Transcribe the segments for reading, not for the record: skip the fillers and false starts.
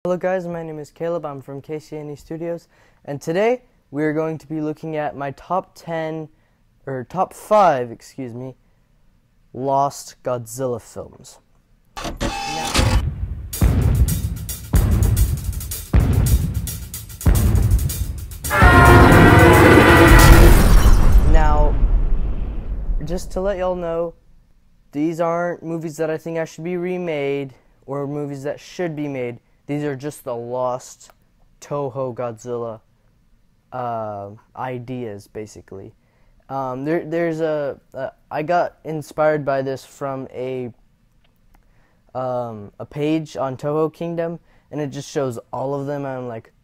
Hello guys, my name is Caleb. I'm from KCNE Studios, and today we are going to be looking at my top 5, Lost Godzilla films. Now, just to let y'all know, these aren't movies that I think I should be remade or movies that should be made. These are just the lost Toho Godzilla ideas, basically. I got inspired by this from a page on Toho Kingdom, and it just shows all of them. And I'm like,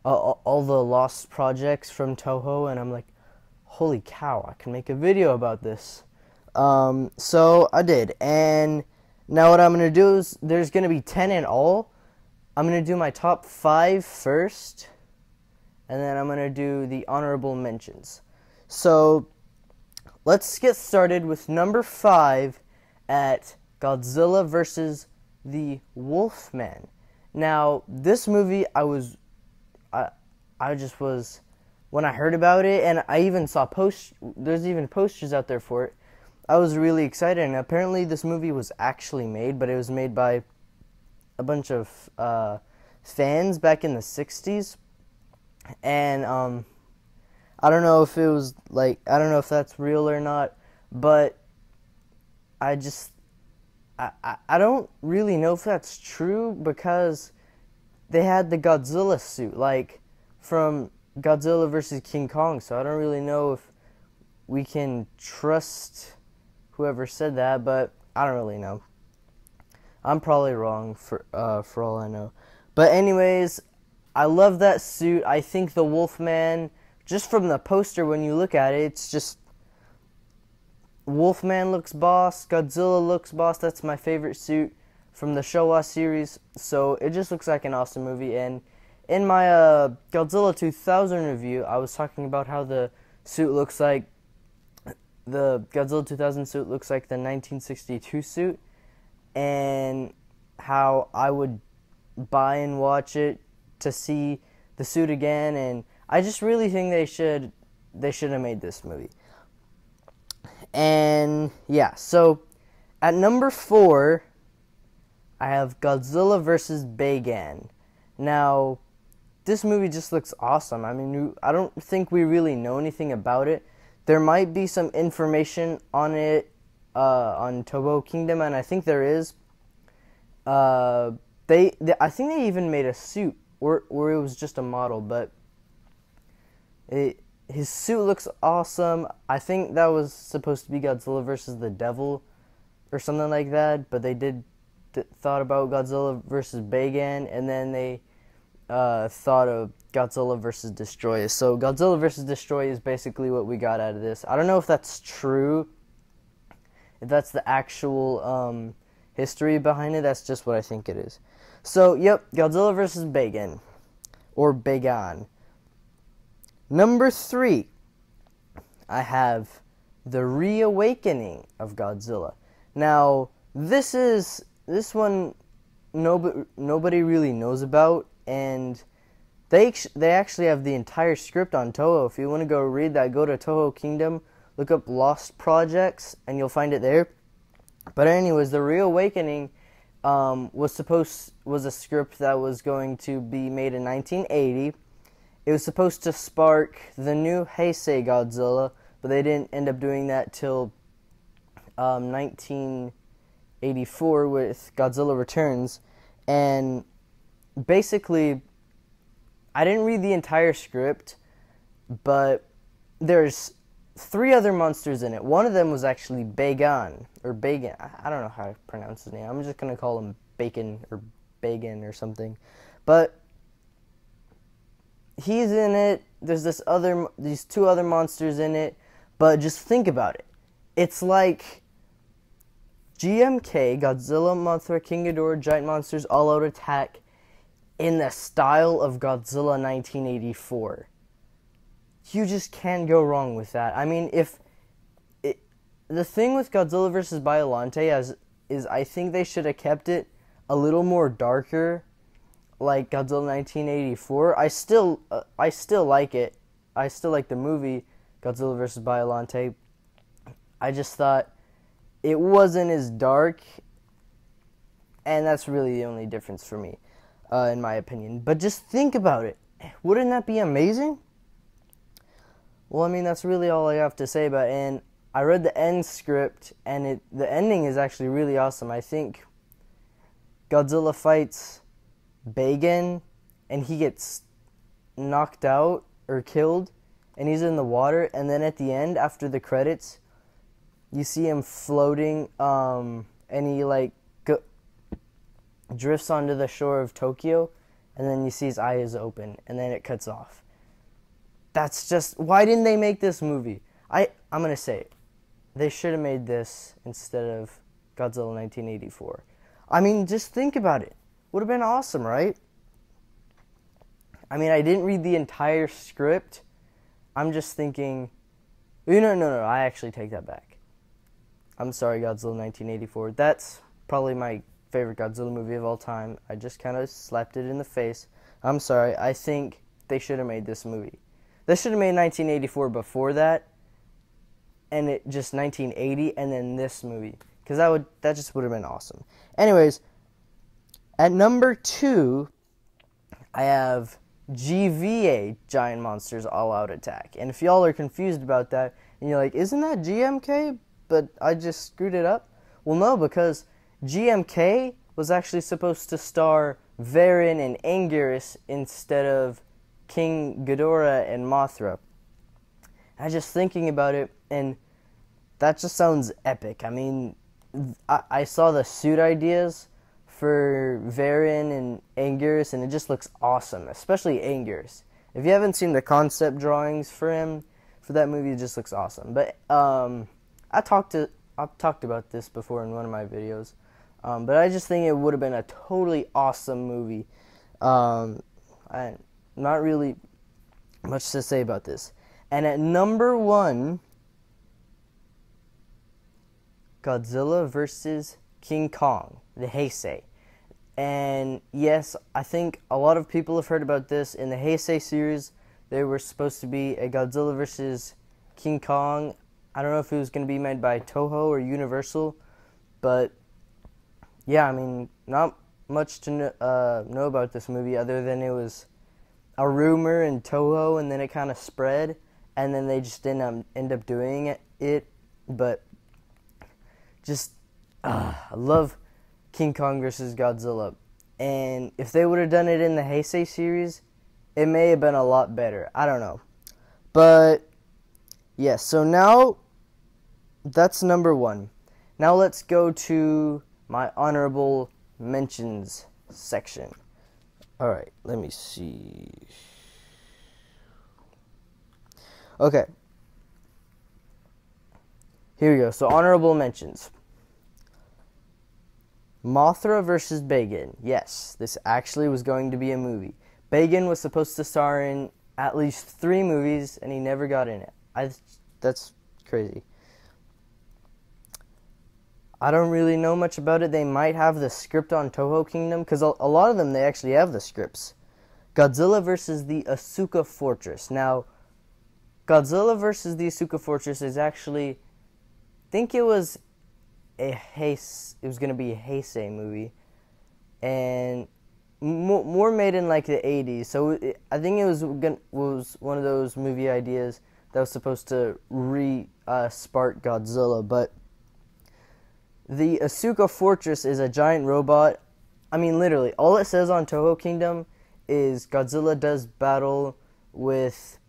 all the lost projects from Toho, and I'm like, holy cow, I can make a video about this. So I did, and now what I'm gonna do is there's gonna be 10 in all. I'm going to do my top 5 first, and then I'm going to do the honorable mentions. So, let's get started with number 5 at Godzilla vs. the Wolfman. Now, this movie, I just was, when I heard about it, and I even saw there's even posters out there for it, I was really excited, and apparently this movie was actually made, but it was made by a bunch of fans back in the 60s, and I don't know if it was I don't know if that's real or not, but I don't really know if that's true, because they had the Godzilla suit, like from Godzilla vs. King Kong, so I don't really know if we can trust whoever said that, but I don't really know. I'm probably wrong for all I know. But anyways, I love that suit. I think the Wolfman, just from the poster when you look at it, it's just Wolfman looks boss, Godzilla looks boss. That's my favorite suit from the Showa series. So it just looks like an awesome movie. And in my Godzilla 2000 review, I was talking about how the suit looks like, the Godzilla 2000 suit looks like the 1962 suit. And how I would buy and watch it to see the suit again, and I just really think they should have made this movie. And yeah, so at number 4, I have Godzilla vs. Bagan. Now, this movie just looks awesome. I mean, I don't think we really know anything about it. There might be some information on it on Toho Kingdom, and I think there is. I think they even made a suit, or it was just a model, but his suit looks awesome. I think that was supposed to be Godzilla versus the Devil, or something like that, but they thought about Godzilla versus Bagan, and then they thought of Godzilla versus Destroy. So Godzilla versus Destroy is basically what we got out of this. I don't know if that's true, if that's the actual history behind it. That's just what I think it is. So, yep, Godzilla vs. Bagan, or Bagan. Number 3, I have The Reawakening of Godzilla. Now, this one nobody really knows about, and they actually have the entire script on Toho. If you want to go read that, go to Toho Kingdom, look up Lost Projects, and you'll find it there. But anyways, The Reawakening was a script that was going to be made in 1980. It was supposed to spark the new Heisei Godzilla, but they didn't end up doing that till 1984 with Godzilla Returns. And basically, I didn't read the entire script, but there's 3 other monsters in it. One of them was actually Bagan, or Bagan. I don't know how to pronounce his name. I'm just going to call him Bacon, or Bagan, or something. But he's in it. There's these 2 other monsters in it. But just think about it. It's like GMK, Godzilla, Mothra, King Ghidorah, Giant Monsters, All Out Attack, in the style of Godzilla 1984. You just can't go wrong with that. I mean, the thing with Godzilla vs. Biollante is I think they should have kept it a little more darker like Godzilla 1984. I still like it. I still like the movie Godzilla vs. Biollante. I just thought it wasn't as dark, and that's really the only difference for me, in my opinion. But just think about it. Wouldn't that be amazing? Well, I mean, that's really all I have to say about it. And I read the end script, and the ending is actually really awesome. I think Godzilla fights Bagan, and he gets knocked out or killed, and he's in the water. And then at the end, after the credits, you see him floating, and he like drifts onto the shore of Tokyo, and then you see his eyes open, and then it cuts off. That's just, why didn't they make this movie? I'm gonna say it. They should have made this instead of Godzilla 1984. I mean, just think about it. Would have been awesome, right? I mean, I didn't read the entire script. I'm just thinking, no, I actually take that back. I'm sorry, Godzilla 1984. That's probably my favorite Godzilla movie of all time. I just kind of slapped it in the face. I'm sorry. I think they should have made this movie. They should have made 1984 before that, and it just 1980, and then this movie, because that just would have been awesome. Anyways, at number 2, I have GVA, Giant Monsters All Out Attack. And if y'all are confused about that, and you're like, isn't that GMK? But I just screwed it up. Well, no, because GMK was actually supposed to star Varan and Anguirus instead of King Ghidorah and Mothra. I was just thinking about it, and that just sounds epic. I mean, I saw the suit ideas for Varan and Anguirus, and it just looks awesome, especially Anguirus. If you haven't seen the concept drawings for him, for that movie, it just looks awesome. But I've talked about this before in one of my videos, but I just think it would have been a totally awesome movie. Not really much to say about this. And at number 1, Godzilla vs. King Kong, the Heisei. And yes, I think a lot of people have heard about this. In the Heisei series, there was supposed to be a Godzilla vs. King Kong. I don't know if it was going to be made by Toho or Universal, but yeah, I mean, not much to know about this movie other than it was a rumor in Toho, and then it kind of spread, and then they just didn't end up doing it. But just, I love King Kong versus Godzilla, and if they would have done it in the Heisei series, it may have been a lot better. I don't know, but yeah. So now that's number 1. Now let's go to my honorable mentions section. Alright, let me see. Okay. Here we go. So, honorable mentions. Mothra vs. Bagan. Yes, this actually was going to be a movie. Bagan was supposed to star in at least 3 movies, and he never got in it. That's crazy. I don't really know much about it. They might have the script on Toho Kingdom, because a lot of them, they actually have the scripts. Godzilla vs. the Asuka Fortress. Now, Godzilla vs. the Asuka Fortress is actually, I think it was going to be a Heisei movie, and more made in like the 80s. So I think it was one of those movie ideas that was supposed to spark Godzilla, but the Asuka Fortress is a giant robot. I mean, literally, all it says on Toho Kingdom is Godzilla does battle with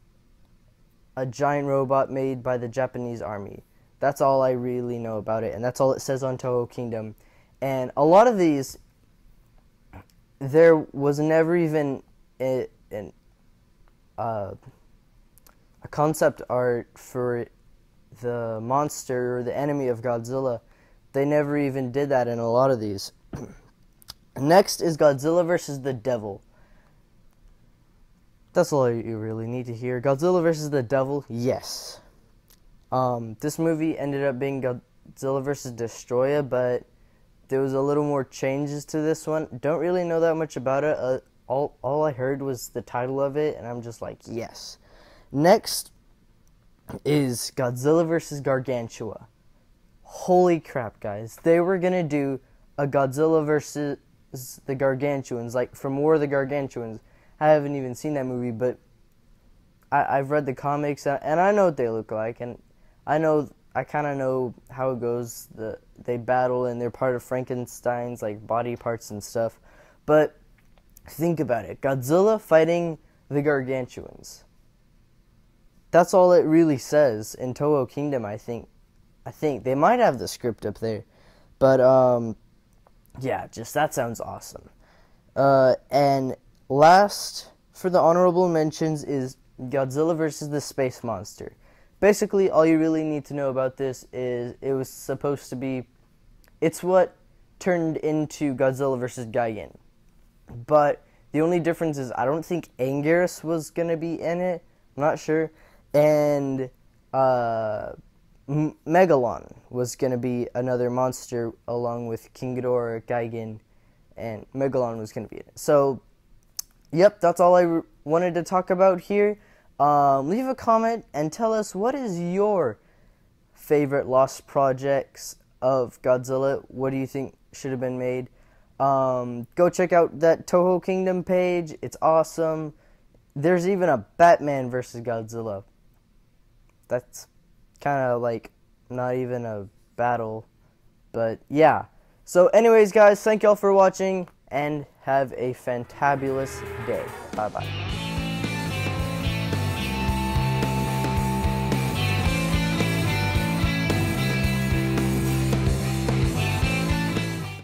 a giant robot made by the Japanese army. That's all I really know about it, and that's all it says on Toho Kingdom. And a lot of these, there was never even a concept art for the monster or the enemy of Godzilla. They never even did that in a lot of these. Next is Godzilla vs. the Devil. That's all you really need to hear. Godzilla vs. the Devil, yes. This movie ended up being Godzilla vs. Destroyer, but there was a little more changes to this one. Don't really know that much about it, all I heard was the title of it, and I'm just like, yes. Next is Godzilla vs. Gargantua. Holy crap, guys. They were going to do a Godzilla versus the Gargantuans, like from War of the Gargantuans. I haven't even seen that movie, but I've read the comics, and I know what they look like, and I kind of know how it goes. They battle, and they're part of Frankenstein's like body parts and stuff. But think about it. Godzilla fighting the Gargantuans. That's all it really says in Toho Kingdom, I think. They might have the script up there. But, yeah, just that sounds awesome. And last for the honorable mentions is Godzilla versus the Space Monster. Basically, all you really need to know about this is it was supposed to be... It's what turned into Godzilla versus Gigan. But the only difference is I don't think Anguirus was going to be in it. I'm not sure. And Megalon was going to be another monster along with King Ghidorah, Gigan, and Megalon was going to be in it. So, yep, that's all I wanted to talk about here. Leave a comment and tell us what is your favorite lost projects of Godzilla. What do you think should have been made? Go check out that Toho Kingdom page. It's awesome. There's even a Batman versus Godzilla. That's kind of like not even a battle, but yeah. So anyways, guys, thank y'all for watching and have a fantabulous day. Bye bye.